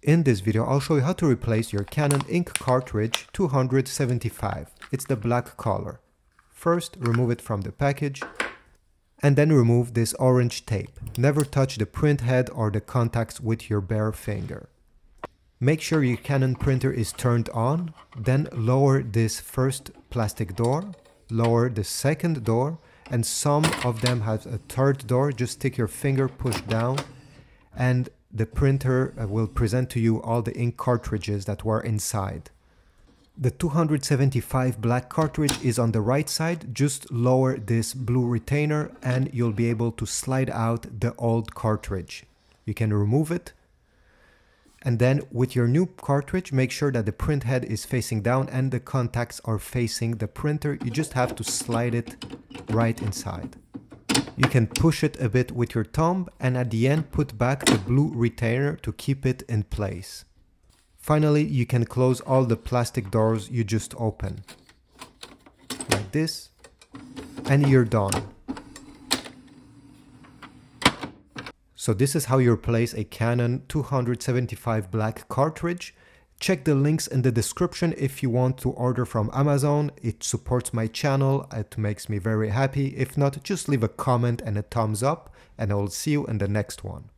In this video, I'll show you how to replace your Canon ink cartridge 275. It's the black color. First, remove it from the package and then remove this orange tape. Never touch the print head or the contacts with your bare finger. Make sure your Canon printer is turned on, then lower this first plastic door, lower the second door, and some of them have a third door. Just stick your finger, push down, and the printer will present to you all the ink cartridges that were inside. The 275 black cartridge is on the right side. Just lower this blue retainer and you'll be able to slide out the old cartridge. You can remove it. And then with your new cartridge, make sure that the print head is facing down and the contacts are facing the printer. You just have to slide it right inside. You can push it a bit with your thumb and at the end put back the blue retainer to keep it in place. Finally, you can close all the plastic doors you just opened. Like this. And you're done. So this is how you replace a Canon 275 black cartridge. Check the links in the description if you want to order from Amazon. It supports my channel. It makes me very happy. If not, just leave a comment and a thumbs up, and I will see you in the next one.